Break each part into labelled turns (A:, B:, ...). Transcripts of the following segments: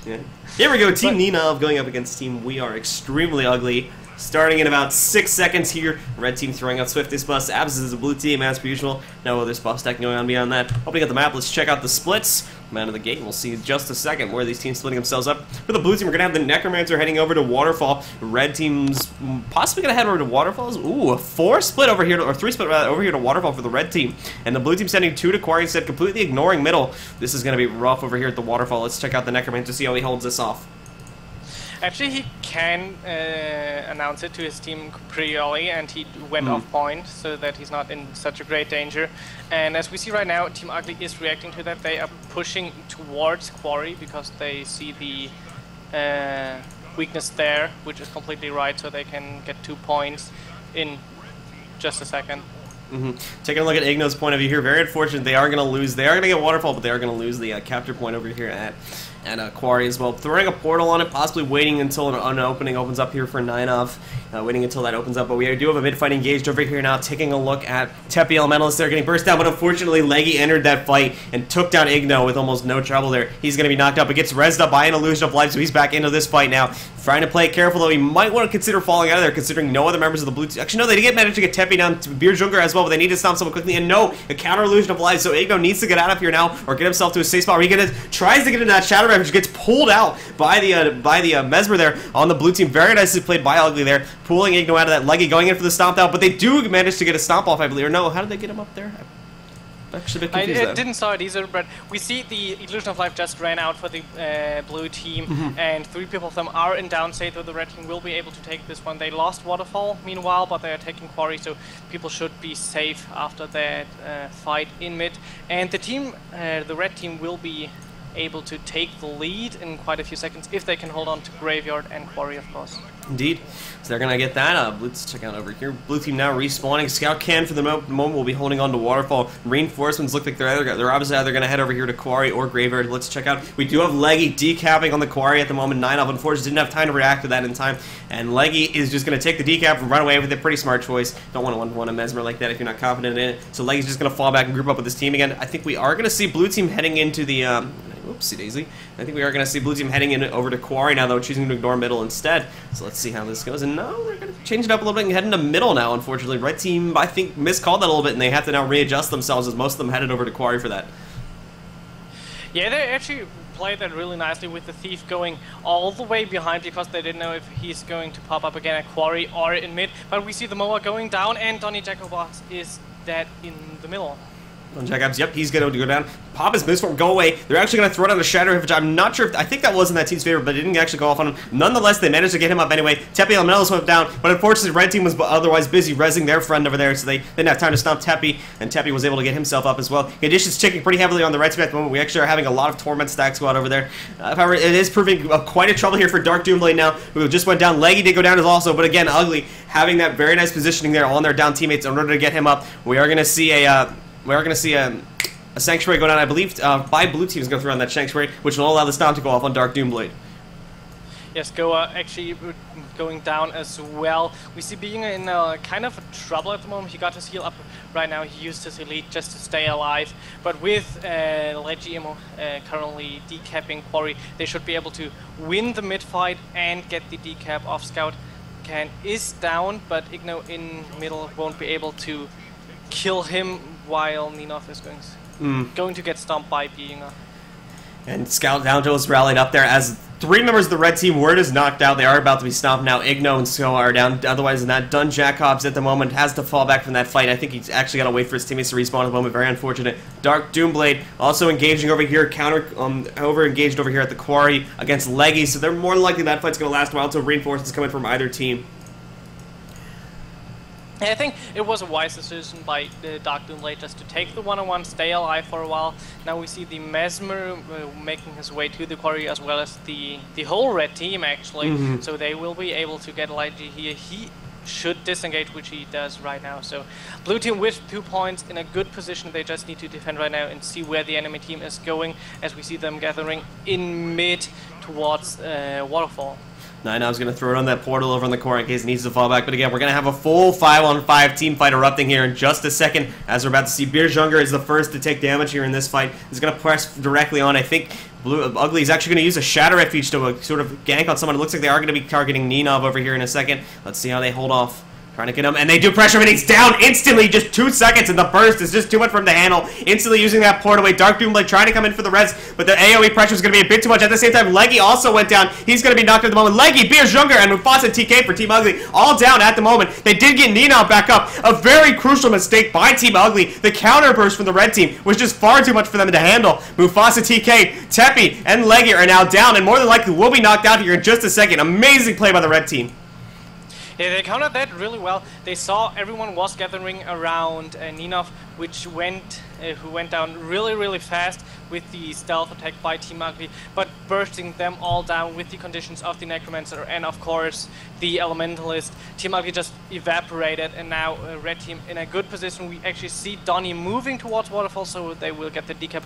A: Yeah. Here we go, Team Ninov going up against Team We Are Extremely Ugly. Starting in about 6 seconds here. Red team throwing out Swiftest Bus. Absence is the blue team, as per usual. No other spot stack going on beyond that. Hoping at the map, let's check out the splits. Man of the gate, we'll see in just a second where these teams splitting themselves up. For the blue team, we're going to have the Necromancer heading over to Waterfall. Red team's possibly going to head over to Waterfalls. Ooh, a 4 split over here, or 3 split rather, over here to Waterfall for the red team. And the blue team sending 2 to Quarry instead, completely ignoring middle. This is going to be rough over here at the Waterfall. Let's check out the Necromancer to see how he holds this off.
B: Actually, he can announce it to his team pretty early, and he went off point, so that he's not in such a great danger. And as we see right now, Team Ugly is reacting to that. They are pushing towards Quarry because they see the weakness there, which is completely right, so they can get 2 points in just a second.
A: Taking a look at Igno's point of view here, very unfortunate. They are going to lose. They are going to get Waterfall, but they are going to lose the capture point over here at Quarry as well. Throwing a portal on it, possibly waiting until an opening opens up here for Ninov. Waiting until that opens up, but we do have a mid-fight engaged over here now. Taking a look at Tepi Elementalists. They're getting burst down, but unfortunately Leggy entered that fight and took down Igno with almost no trouble there. He's going to be knocked up, but gets rezzed up by an illusion of life, so he's back into this fight now. Trying to play it careful, though. He might want to consider falling out of there, considering no other members of the blue team. Actually, no, they did manage to get Tepi down to Beer Junker as well, but they need to stop someone quickly. And no, a counter illusion of life, so Igno needs to get out of here now, or get himself to a safe spot where he tries to get into that Shadow Refuge, gets pulled out by the Mesmer there on the blue team. Very nicely played by Ugly there, pulling Igno out of that Leggy, going in for the stomp out, but they do manage to get a stomp off, I believe. Or no, how did they get him up there? I'm actually a bit confused.
B: I didn't saw it either, but we see the Illusion of Life just ran out for the blue team, and 3 people of them are in down state, so the red team will be able to take this one. They lost Waterfall, meanwhile, but they are taking Quarry, so people should be safe after that fight in mid. And the red team will be able to take the lead in quite a few seconds if they can hold on to Graveyard and Quarry, of course.
A: Indeed. So they're going to get that. Let's check out over here. Blue team now respawning. Scout Can for the moment will be holding on to Waterfall. Reinforcements look like they're obviously either going to head over here to Quarry or Graveyard. Let's check out. We do have Leggy decapping on the Quarry at the moment. Ninov unfortunately didn't have time to react to that in time. And Leggy is just going to take the decap and run away with it. Pretty smart choice. Don't want to one-to-one a Mesmer like that if you're not confident in it. So Leggy's just going to fall back and group up with his team again. I think we are going to see Blue team heading into the... Oopsie daisy. I think we are going to see Blue team heading in over to Quarry now, though, choosing to ignore middle instead. So let's see how this goes. And no, we're going to change it up a little bit and head into middle now, unfortunately. Red team, I think, miscalled that a little bit, and they have to now readjust themselves as most of them headed over to Quarry for that.
B: Yeah, they actually played that really nicely with the Thief going all the way behind because they didn't know if he's going to pop up again at Quarry or in mid. But we see the Moa going down, and Donnie Jacobox is dead in the middle.
A: Jacobs, yep, he's going to go down. Pop his Mistform, go away. They're actually going to throw down the Shadow Refuge. I'm not sure if, I think that was in that team's favor, but it didn't actually go off on him. Nonetheless, they managed to get him up anyway. Tepi Elementals went down, but unfortunately, red team was otherwise busy rezzing their friend over there, so they didn't have time to stomp Tepi, and Tepi was able to get himself up as well. Conditions ticking pretty heavily on the red team at the moment. We actually are having a lot of Torment stacks go out over there. However, it is proving quite a trouble here for Dark Doomblade now, who just went down. Leggy did go down as also, but again, Ugly having that very nice positioning there on their down teammates in order to get him up. We are going to see a Sanctuary go down, I believe, by Blue Team is going to throw on that Sanctuary, which will allow the stomp to go off on Dark Doomblade.
B: Yes, Goa actually going down as well. We see being in kind of trouble at the moment. He got his heal up right now. He used his elite just to stay alive. But with Leggy currently decapping Quarry, they should be able to win the mid fight and get the decap off. Scout Can is down, but Igno in middle won't be able to kill him while Ninov is going to get stomped by Biinger. And
A: Scout Downtoes rallied up there as 3 members of the red team were just knocked out. They are about to be stomped now. Igno and So are down. Otherwise than that, Dun Jacobs at the moment has to fall back from that fight. I think he's actually got to wait for his teammates to respawn at the moment. Very unfortunate. Dark Doomblade also engaging over here, over-engaged over here at the Quarry against Leggy. So they're more than likely that fight's going to last a while until reinforcements come in from either team.
B: I think it was a wise decision by the Dark Doomblade just to take the one-on-one, stay alive for a while. Now we see the Mesmer making his way to the Quarry as well as the whole red team actually. So they will be able to get Leggy here. He should disengage, which he does right now. So blue team with 2 points in a good position. They just need to defend right now and see where the enemy team is going as we see them gathering in mid towards Waterfall.
A: Nine's going to throw it on that portal over in the corner in case it needs to fall back. But again, we're going to have a full 5-on-5 team fight erupting here in just a second. As we're about to see, Beerjunger is the first to take damage here in this fight. He's going to press directly on. I think Ugly is actually going to use a Shatter Refuge to sort of gank on someone. It looks like they are going to be targeting Ninov over here in a second. Let's see how they hold off. Trying to get him, and they do pressure him, and he's down instantly, just 2 seconds, and the burst is just too much for him to handle. Instantly using that port away. Dark Doomblade trying to come in for the res, but the AoE pressure is going to be a bit too much. At the same time, Leggy also went down. He's going to be knocked at the moment. Leggy, Beerjunger, and Mufasa and TK for Team Ugly, all down at the moment. They did get Nina back up. A very crucial mistake by Team Ugly. The counter burst from the red team was just far too much for them to handle. Mufasa, TK, Teppy, and Leggy are now down, and more than likely will be knocked out here in just a second. Amazing play by the red team.
B: Yeah, they countered that really well. They saw everyone was gathering around Ninov, who went down really fast with the stealth attack by Team Ugly, but bursting them all down with the conditions of the Necromancer and of course the Elementalist. Team Ugly just evaporated, and now Red Team in a good position. We actually see Donnie moving towards Waterfall, so they will get the decap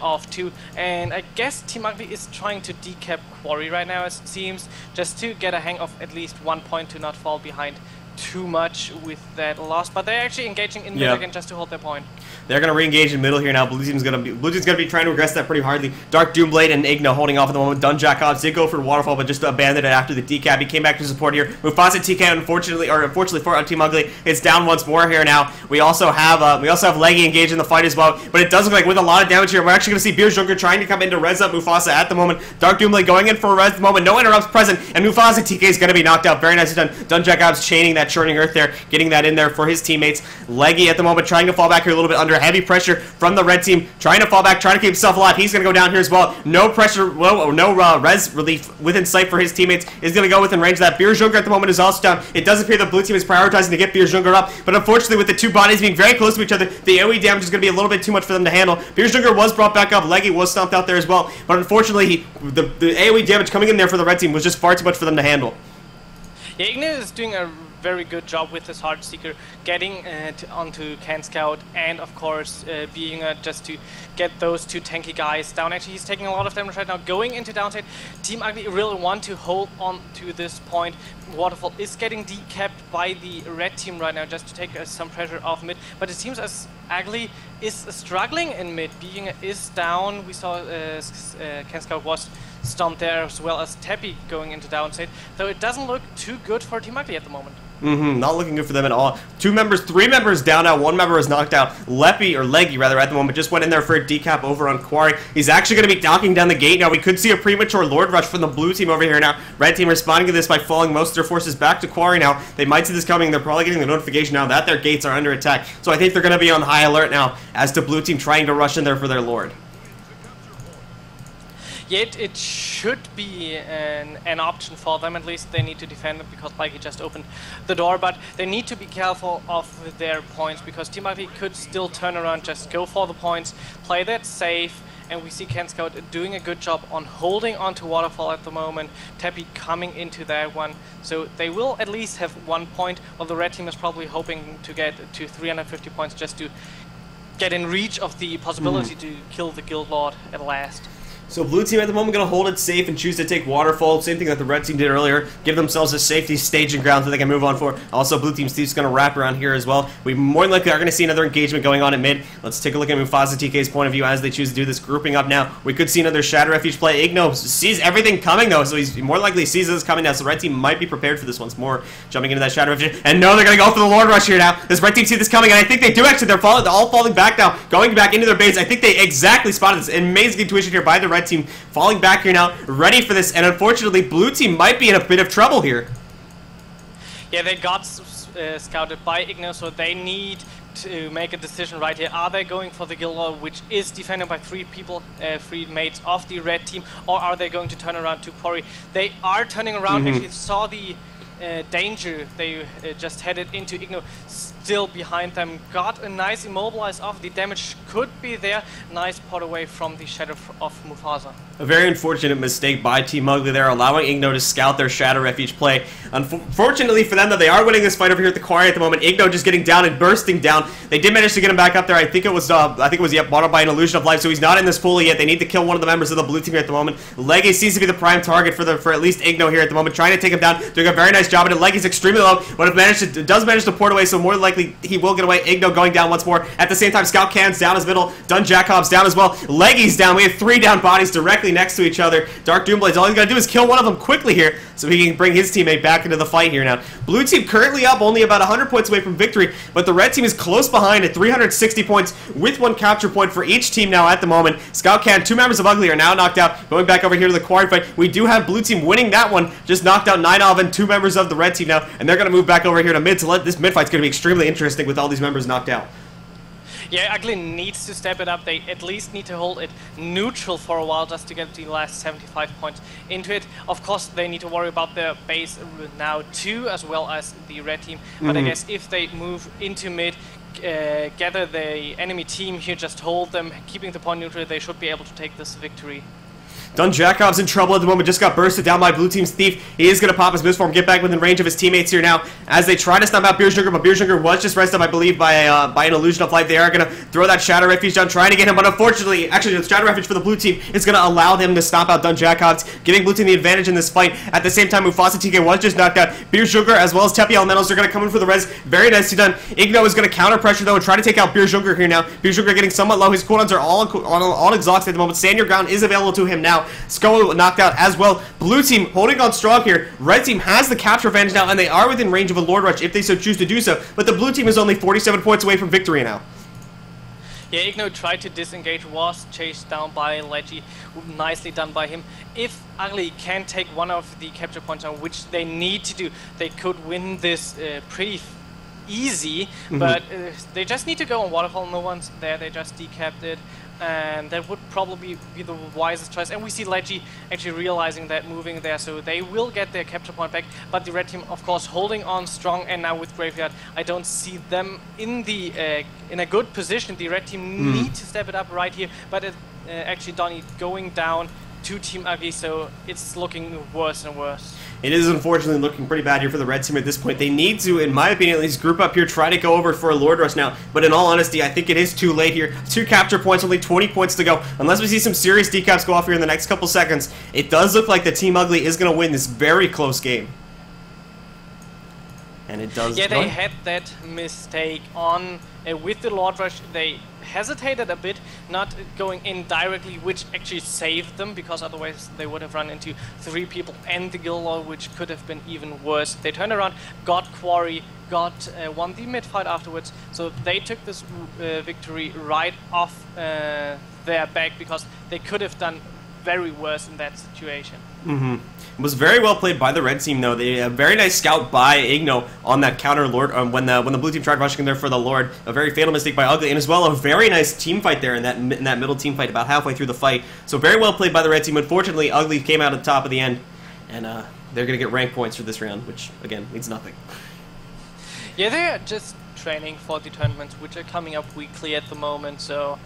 B: off too. And I guess Team Ugly is trying to decap Quarry right now, as it seems, just to get a hang of at least 1 point to not fall behind too much with that loss, but they're actually engaging in middle again just to hold their point.
A: They're going to re-engage in middle here now. Blue team's going to be trying to aggress that pretty hardly. Dark Doomblade and Igna holding off at the moment. Dunjack did go for Waterfall, but just abandoned it after the decap. He came back to support here. Mufasa TK, unfortunately for Team Ugly, is down once more here now. We also have Leggy engaged in the fight as well, but it does look like with a lot of damage here, we're actually going to see Beerjunger trying to come in to res up Mufasa at the moment. Dark Doomblade going in for a res at the moment. No interrupts present, and Mufasa TK is going to be knocked out. Very nicely done. Dunjack chaining that Churning Earth there, getting that in there for his teammates. Leggy at the moment trying to fall back here a little bit under heavy pressure from the red team, trying to fall back, trying to keep himself alive. He's going to go down here as well. No pressure, no res relief within sight for his teammates. Is going to go within range of that. Beerjunger at the moment is also down. It does appear the blue team is prioritizing to get Beerjunger up, but unfortunately with the two bodies being very close to each other, the AoE damage is going to be a little bit too much for them to handle. Beerjunger was brought back up. Leggy was stomped out there as well, but unfortunately the AoE damage coming in there for the red team was just far too much for them to handle.
B: Yeah, Ignis is doing a very good job with his Heartseeker, getting onto Can Scout, and of course being just to get those two tanky guys down. Actually, he's taking a lot of damage right now, going into downside. Team Ugly really want to hold on to this point. Waterfall is getting decapped by the red team right now, just to take some pressure off mid, but it seems as Ugly is struggling in mid. Being is down. We saw Can Scout was stomped there, as well as Teppy going into downside, so it doesn't look too good for Team Ugly at the moment.
A: Not looking good for them at all. 3 members down now. 1 member is knocked out. Leggy rather, at the moment, just went in there for a decap over on Quarry. He's actually going to be knocking down the gate now. We could see a premature Lord Rush from the blue team over here now. Red team responding to this by falling most of their forces back to Quarry now. They might see this coming. They're probably getting the notification now that their gates are under attack. So I think they're going to be on high alert now as to blue team trying to rush in there for their Lord.
B: Yet it should be an option for them. At least they need to defend it, because Mikey just opened the door, but they need to be careful of their points, because Team Mikey could still turn around, just go for the points, play that safe, and we see Can Scout doing a good job on holding onto Waterfall at the moment. Teppy coming into that one, so they will at least have 1 point, while the red team is probably hoping to get to 350 points just to get in reach of the possibility to kill the Guild Lord at last.
A: So blue team at the moment going to hold it safe and choose to take Waterfall. Same thing that the red team did earlier. Give themselves a safety staging ground that they can move on for. Also, blue team's just going to wrap around here as well. We more than likely are going to see another engagement going on at mid. Let's take a look at Mufasa TK's point of view as they choose to do this grouping up now. We could see another Shadow Refuge play. Igno sees everything coming though, so he's more likely sees this coming now. So the red team might be prepared for this once more. Jumping into that Shadow Refuge. And no, they're going to go for the Lord Rush here now. This red team see this coming, and I think they do actually. They're all falling back now, going back into their base. I think they exactly spotted this. Amazing intuition here by the red team, falling back here now, ready for this, and unfortunately blue team might be in a bit of trouble here. Yeah,
B: they got scouted by Ignis, so they need to make a decision right here. Are they going for the Guild Lord, which is defended by 3 people, 3 mates of the red team, or are they going to turn around to Quarry? They are turning around. Actually saw the danger they just headed into. Igno still behind them, got a nice immobilize off. The damage could be there. Nice pot away from the Shadow of Mufasa.
A: A very unfortunate mistake by Team Ugly there, allowing Igno to scout their Shadow Refuge play. Unfortunately for them, though, they are winning this fight over here at the quarry at the moment. Igno just getting down and bursting down. They did manage to get him back up there. I think it was bought up by an Illusion of Life, so he's not in this pool yet. They need to kill one of the members of the blue team here at the moment. Leggy seems to be the prime target for at least Igno here at the moment, trying to take him down, doing a very nice job. And Leggy's extremely low, but it does manage to port away, so more likely he will get away. Igno going down once more. At the same time, Scout Can's down his middle. Dun Jacob's down as well. Leggy's down. We have 3 down bodies directly next to each other. Dark Doomblades, all he's got to do is kill one of them quickly here so he can bring his teammate back into the fight here now. Blue team currently up only about 100 points away from victory, but the red team is close behind at 360 points with 1 capture point for each team now at the moment. Scout Can, 2 members of Ugly are now knocked out. Going back over here to the quarry fight, we do have blue team winning that one. Just knocked out 9 of and 2 members of the red team now, and they're going to move back over here to mid to let this mid fight's going to be extremely interesting with all these members knocked out.
B: Yeah, Ugly needs to step it up. They at least need to hold it neutral for a while just to get the last 75 points into it. Of course, they need to worry about their base now too, as well as the red team. But I guess if they move into mid, gather the enemy team here, just hold them, keeping the point neutral, they should be able to take this victory.
A: Dun Jacob's in trouble at the moment, just got bursted down by blue team's Thief. He is going to pop his misform, get back within range of his teammates here now as they try to stomp out Beer Sugar, but Beer Sugar was just rested up, I believe, by an Illusion of Life. They are going to throw that Shadow Refuge down, trying to get him, but unfortunately, actually, the Shadow Refuge for the blue team is going to allow them to stomp out Dun Jacob's, giving blue team the advantage in this fight. At the same time, Mufasa TK was just knocked out. Beer Sugar, as well as Tepi Elementals, are going to come in for the res. Very nicely done. Igno is going to counter pressure, though, and try to take out Beer Sugar here now. Beer Sugar getting somewhat low. His cooldowns are all exhausted at the moment. Stand Your Ground is available to him now. Sko knocked out as well. Blue team holding on strong here. Red team has the capture advantage now, and they are within range of a Lord Rush if they so choose to do so. But the blue team is only 47 points away from victory now.
B: Yeah, Igno tried to disengage, was chased down by Leggy. Nicely done by him. If Ugly can take one of the capture points on, which they need to do, they could win this pretty easy, but they just need to go on Waterfall. No one's there, they just decapped it, and that would probably be the wisest choice. And we see Leggy actually realizing that, moving there, so they will get their capture point back, but the red team, of course, holding on strong. And now with Graveyard, I don't see them in the in a good position. The red team need to step it up right here, but actually Donnie going down to Team Ugly, so it's looking worse and worse.
A: It is unfortunately looking pretty bad here for the red team at this point. They need to, in my opinion, at least group up here, try to go over for a Lord Rush now. But in all honesty, I think it is too late here. 2 capture points, only 20 points to go. Unless we see some serious decaps go off here in the next couple seconds, it does look like the Team Ugly is going to win this very close game. And it does.
B: Yeah, they had that mistake on with the Lord Rush. They hesitated a bit, not going in directly, which actually saved them, because otherwise they would have run into 3 people and the Gilmore, which could have been even worse. They turned around, got Quarry, won the mid fight afterwards, so they took this victory right off their back, because they could have done very worse in that situation.
A: It was very well played by the red team, though. They a very nice scout by Igno on that counter Lord when the blue team tried rushing there for the Lord. A very fatal mistake by Ugly, and as well a very nice team fight there in that middle team fight about halfway through the fight. So very well played by the red team. Unfortunately, Ugly came out at the top of the end, and they're going to get rank points for this round, which again means nothing.
B: Yeah, they're just training for the tournaments, which are coming up weekly at the moment. So